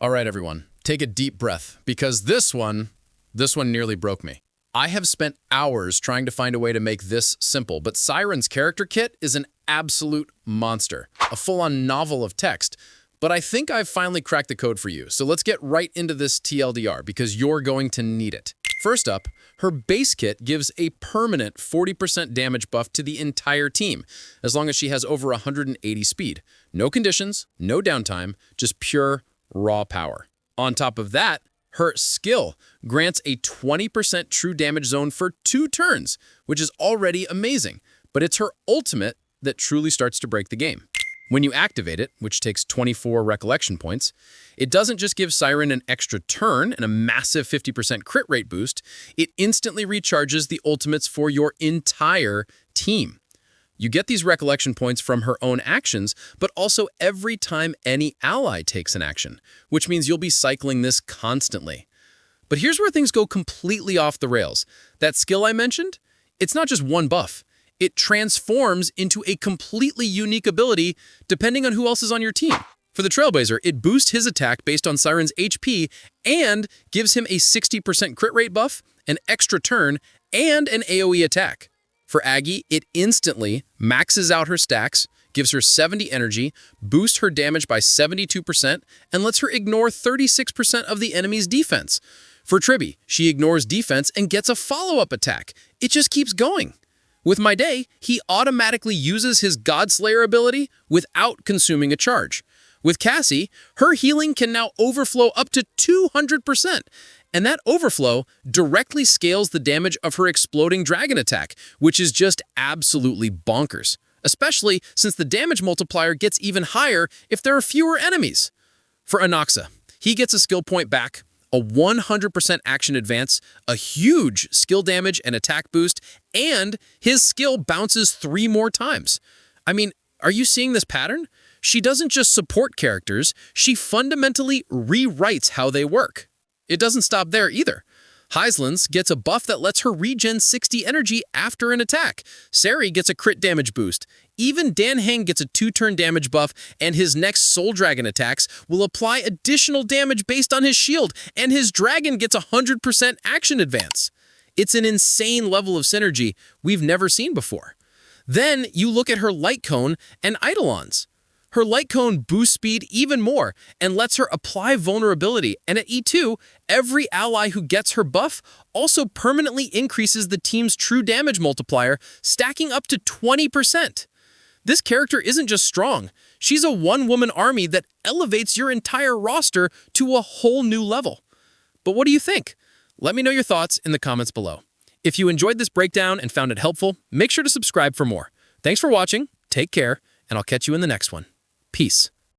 All right, everyone, take a deep breath because this one nearly broke me. I have spent hours trying to find a way to make this simple, but Cyrene's character kit is an absolute monster, a full-on novel of text. But I think I've finally cracked the code for you, so let's get right into this TLDR because you're going to need it. First up, her base kit gives a permanent 40% damage buff to the entire team, as long as she has over 180 speed. No conditions, no downtime, just pure, raw power. On top of that, her skill grants a 20% true damage zone for 2 turns, which is already amazing, but it's her ultimate that truly starts to break the game. When you activate it, which takes 24 recollection points, it doesn't just give Cyrene an extra turn and a massive 50% crit rate boost, it instantly recharges the ultimates for your entire team. You get these recollection points from her own actions, but also every time any ally takes an action, which means you'll be cycling this constantly. But here's where things go completely off the rails. That skill I mentioned, it's not just one buff. It transforms into a completely unique ability depending on who else is on your team. For the Trailblazer, it boosts his attack based on Cyrene's HP and gives him a 60% crit rate buff, an extra turn, and an AoE attack. For Aggie, it instantly maxes out her stacks, gives her 70 energy, boosts her damage by 72%, and lets her ignore 36% of the enemy's defense. For Tribby, she ignores defense and gets a follow-up attack. It just keeps going. With My Day, he automatically uses his Godslayer ability without consuming a charge. With Cassie, her healing can now overflow up to 200%, and that overflow directly scales the damage of her exploding dragon attack, which is just absolutely bonkers, especially since the damage multiplier gets even higher if there are fewer enemies. For Anoxa, he gets a skill point back, a 100% action advance, a huge skill damage and attack boost, and his skill bounces 3 more times. I mean, are you seeing this pattern? She doesn't just support characters, she fundamentally rewrites how they work. It doesn't stop there either. Heislands gets a buff that lets her regen 60 energy after an attack. Sari gets a crit damage boost. Even Dan Heng gets a 2-turn damage buff, and his next Soul Dragon attacks will apply additional damage based on his shield, and his dragon gets a 100% action advance. It's an insane level of synergy we've never seen before. Then you look at her Light Cone and Eidolons. Her Light Cone boosts speed even more and lets her apply vulnerability, and at E2, every ally who gets her buff also permanently increases the team's true damage multiplier, stacking up to 20%. This character isn't just strong, she's a one-woman army that elevates your entire roster to a whole new level. But what do you think? Let me know your thoughts in the comments below. If you enjoyed this breakdown and found it helpful, make sure to subscribe for more. Thanks for watching, take care, and I'll catch you in the next one. Peace.